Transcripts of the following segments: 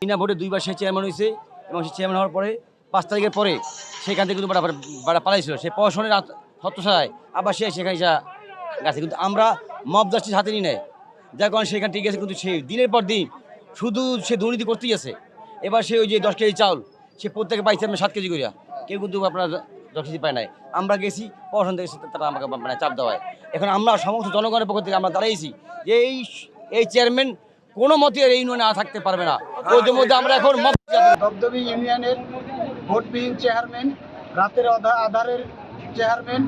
বিনা ভোটে দুইবার সে চেয়ারম্যান হয়েছে এবং সে চেয়ারম্যান হওয়ার পরে ৫ তারিখের পরে সেখান থেকে কিন্তু বাড়া পালাইছিল। সে প্রশাসনের হতসায় আবার সে সেখানে গেছে, কিন্তু আমরা মব জাস্টিস হাতে নিয়ে নেয়, যার কারণে সেখানে ঠিক আছে। কিন্তু সে দিনের পর দিন শুধু সে দুর্নীতি করতেই আছে। এবার সে ওই যে 10 কেজি চাউল সে প্রত্যেকে পাইছে 7 কেজি করিয়া, কেউ কিন্তু আপনার 10 কেজি পায় নাই। আমরা গেছি প্রশাসন থেকে তারা আমাকে মানে চাপ দেওয়ায়। এখন আমরা সমস্ত জনগণের পক্ষ থেকে আমরা দাঁড়াইছি যে এই চেয়ারম্যান কোনো মতে এই ইউনিয়নে থাকতে পারবে না। ওদের মধ্যে আমরা এখন দবদবি ইউনিয়নের ভোটবিহীন চেয়ারম্যান, রাতের আধারের চেয়ারম্যান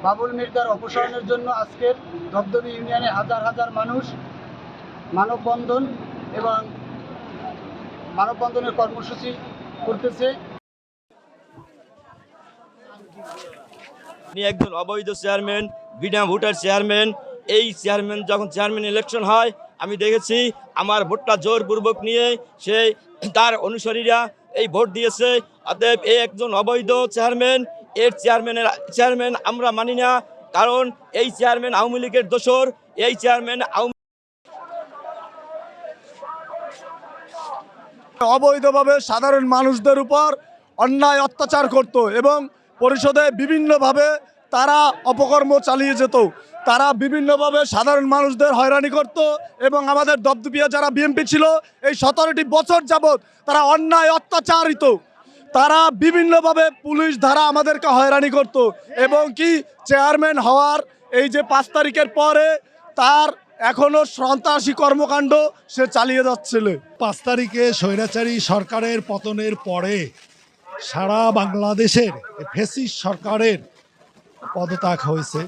বাবুল মির্জার অপসারণের জন্য আজকের দবদবি ইউনিয়নে হাজার হাজার মানুষ মানববন্ধনের কর্মসূচি করতেছে। একজন অবৈধ চেয়ারম্যান, বিনা ভোটার চেয়ারম্যান। এই চেয়ারম্যান যখন চেয়ারম্যান ইলেকশন হয় আমি দেখেছি আমার ভোটটা জোরপূর্বক নিয়ে সে তার অনুসারীরা এই ভোট দিয়েছে। অতএব এই একজন অবৈধ চেয়ারম্যান, এর চেয়ারম্যান আমরা মানি না, কারণ এই চেয়ারম্যান আওয়ামী লীগের দোসর। এই চেয়ারম্যান অবৈধভাবে সাধারণ মানুষদের উপর অন্যায় অত্যাচার করত এবং পরিষদে বিভিন্নভাবে তারা অপকর্ম চালিয়ে যেত। তারা বিভিন্নভাবে সাধারণ মানুষদের হয়রানি করত এবং আমাদের দপদপিয়া যারা বিএনপি ছিল এই 17টি বছর যাবৎ তারা অন্যায় অত্যাচারিত। তারা বিভিন্নভাবে পুলিশ ধারা আমাদেরকে হয়রানি করত এবং কি চেয়ারম্যান হওয়ার এই যে 5 তারিখের পরে তার এখনো সন্ত্রাসী কর্মকাণ্ড সে চালিয়ে যাচ্ছিল। 5 তারিখে স্বৈরাচারী সরকারের পতনের পরে সারা বাংলাদেশের ফ্যাসিস্ট সরকারের পদত্যাগ হয়েছে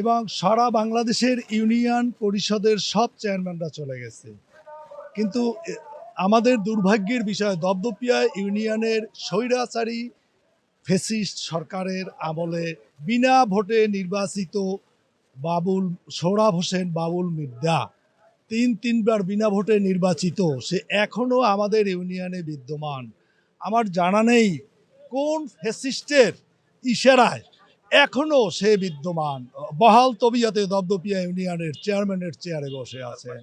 এবং সারা বাংলাদেশের ইউনিয়ন পরিষদের সব চেয়ারম্যানরা চলে গেছে। কিন্তু আমাদের দুর্ভাগ্যের বিষয় দপদপিয়া ইউনিয়নের স্বৈরাচারী ফ্যাসিস্ট সরকারের আমলে বিনা ভোটে নির্বাচিত সোহরাব হোসেন বাবুল মির্জা তিনবার বিনা ভোটে নির্বাচিত, সে এখনও আমাদের ইউনিয়নে বিদ্যমান। আমার জানা নেই কোন ফ্যাসিস্টের ইশারায় এখনও সে বিদ্যমান, বহাল তবিয়তে দপদপিয়া ইউনিয়নের চেয়ারম্যানের চেয়ারে বসে আছেন।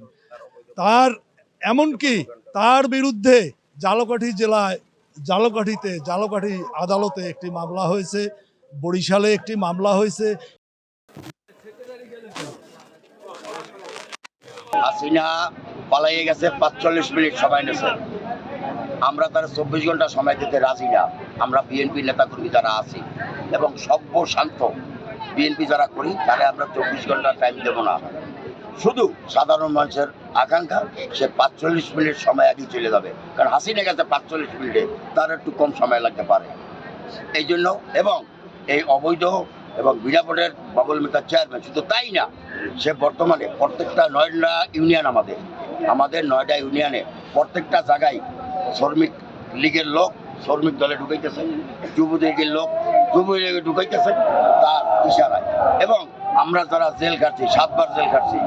এমনকি তার বিরুদ্ধে ঝালকাঠি আদালতে একটি মামলা হয়েছে, বরিশালে একটি মামলা হয়েছে। হাসিনা পালাইয়ে গেছে, 45 মিনিট সময় নিয়েছে। আমরা তারা 24 ঘন্টা সময় দিতে রাজি না। আমরা বিএনপি নেতাকর্মী যারা আছি এবং সভ্য শান্ত বিএনপি যারা করি তারা আমরা 24 ঘন্টা টাইম দেব না। শুধু সাধারণ মানুষের আকাঙ্ক্ষা সে 45 মিনিট সময় আগে চলে যাবে, কারণ হাসিনা গেছে 45 মিনিটে, তার একটু কম সময় লাগতে পারে। এই জন্য এবং এই অবৈধ এবং বিনা ভোটের বাবুল মির্জা চেয়ারম্যান, শুধু তাই না, সে বর্তমানে প্রত্যেকটা 9টা ইউনিয়ন আমাদের 9টা ইউনিয়নে প্রত্যেকটা জায়গায় শ্রমিক লীগের লোক শ্রমিক দলে ঢুকাইতেছে, যুবলীগের লোক যুবলীগে ঢুকাইতেছে তার ইশারায়। এবং আমরা যারা জেল খাটছি, 7বার জেল খাটছি,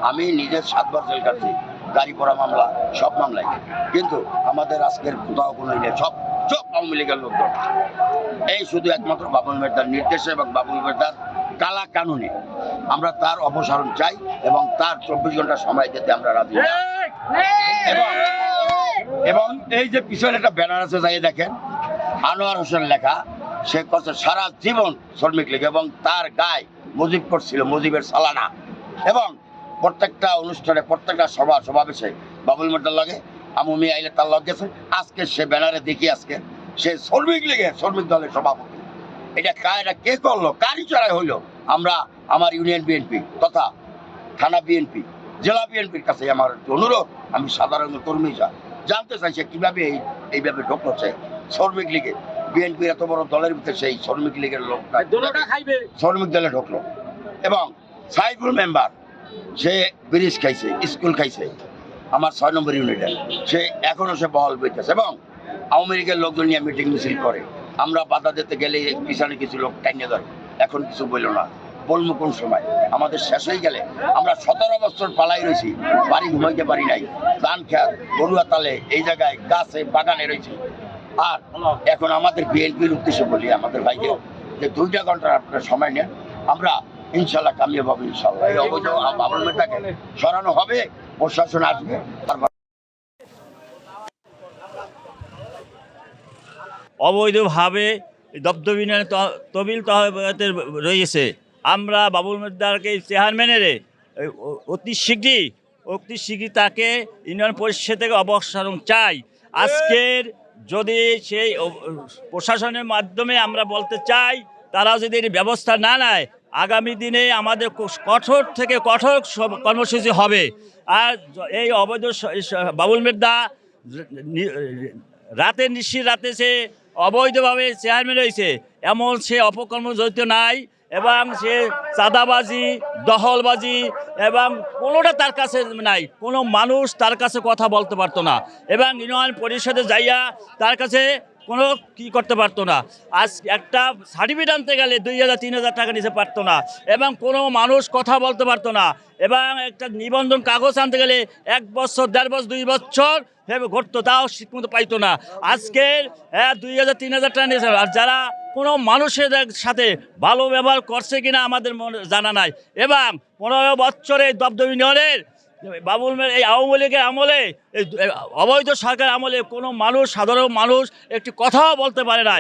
আমি নিজের 7বার জেল খাটছি, গাড়ি পড়া মামলা, সব মামলায়। কিন্তু আমাদের আজকের কোথাও কোনো সব আওয়ামী লীগের লোকজন। এই শুধু একমাত্র বাবুল মির্জার নির্দেশে এবং বাবুল মির্জার কালা কানুনে আমরা তার অপসারণ চাই এবং তার 24 ঘন্টা সময় দিতে আমরা রাজি। এবং এই যে পিছনে একটা ব্যানার আছে, যাই দেখেন, আনোয়ার হোসেন লেখা, সে করছে সারা জীবন শ্রমিক লীগ এবং তার গায়ে মুজিব করছিল, মুজিবের সালানা। এবং প্রত্যেকটা অনুষ্ঠানে প্রত্যেকটা সমাবেশে বাবুল মির্জার লাগে আমি আইলে তার লগ গেছে। আজকে সে ব্যানারে দেখি আজকে সে শ্রমিক দলের সভাপতি। এটা কে করলো, কার ইশারায় হইলো? আমার ইউনিয়ন বিএনপি তথা থানা বিএনপি, জেলা বিএনপির কাছে আমার অনুরোধ, আমি সাধারণ কর্মী জানতে চাইছে কিভাবে এইভাবে ঢুকলো সে শ্রমিক লীগে। বিএনপি এত বড় দলের ভিতরে সেই শ্রমিক লীগের লোকটা শ্রমিক দলে ঢুকলো। এবং সাইফুল মেম্বার, সে ব্রিজ খাইছে, স্কুল খাইছে আমার 6 নম্বর ইউনিটে, সে এখনো সে বহাল বইতেছে এবং আওয়ামী লীগের লোকজন নিয়ে মিটিং মিছিল করে। আমরা বাধা দিতে গেলে পিছনে কিছু লোক টাইনে ধরে, এখন কিছু বললো না, বলবো কোন সময় আমাদের শেষ হয়ে গেলে। আমরা 17 বছর পালাই রয়েছি, বাড়ি ঘুমাইতে পারি নাই, ধান খেত গরুয়া তালে এই জায়গায় গাছে বাগানে রয়েছি। আর এখন আমাদের বিএনপির উদ্দেশ্যে বলি আমাদের ভাইকে যে 2টা ঘন্টা আপনার সময় নেন, আমরা ইনশাল্লাহ কামিয়াব হবে। ইনশাল্লাহ এই অবৈধ বাবুল মির্জাকে সরানো হবে, প্রশাসন আসবে। অবৈধভাবে দপ্তর ইউনিয়নে তবিল তহবিলতে রয়েছে। আমরা বাবুল মির্জাকে চেয়ারম্যানের অতি শীঘ্রই তাকে ইউনিয়ন পরিষদ থেকে অবসর চাই। আজকের যদি সেই প্রশাসনের মাধ্যমে আমরা বলতে চাই, তারা যদি এর ব্যবস্থা না নেয়, আগামী দিনে আমাদের কঠোর থেকে কঠোর কর্মসূচি হবে। আর এই অবৈধ বাবুল মির্জা নিশির রাতে সে অবৈধভাবে চেয়ারম্যান হয়েছে, এমন সে অপকর্ম জড়িত নাই, এবং সে চাঁদাবাজি, দখলবাজি এবং কোনোটা তার কাছে নাই। কোনো মানুষ তার কাছে কথা বলতে পারতো না, এবং ইউনিয়ন পরিষদে যাইয়া তার কাছে কোনো কি করতে পারতো না। আজ একটা সার্টিফিকেট আনতে গেলে 2000-3000 টাকা নিতে পারতো না, এবং কোনো মানুষ কথা বলতে পারতো না, এবং একটা নিবন্ধন কাগজ আনতে গেলে 1 বছর, 1.5 বছর, 2 বছর ঘটতো, তাও ঠিকমতো পাইতো না। আজকের 2000-3000 টাকা নিয়েছে। আর যারা কোনো মানুষের সাথে ভালো ব্যবহার করছে কিনা আমাদের জানা নাই। এবং 15 বছরে দপ্তর ইউনিয়নের বাবুল এই আওয়ামী লীগের আমলে, এই অবৈধ সরকার আমলে কোনো মানুষ, সাধারণ মানুষ একটি কথাও বলতে পারে না।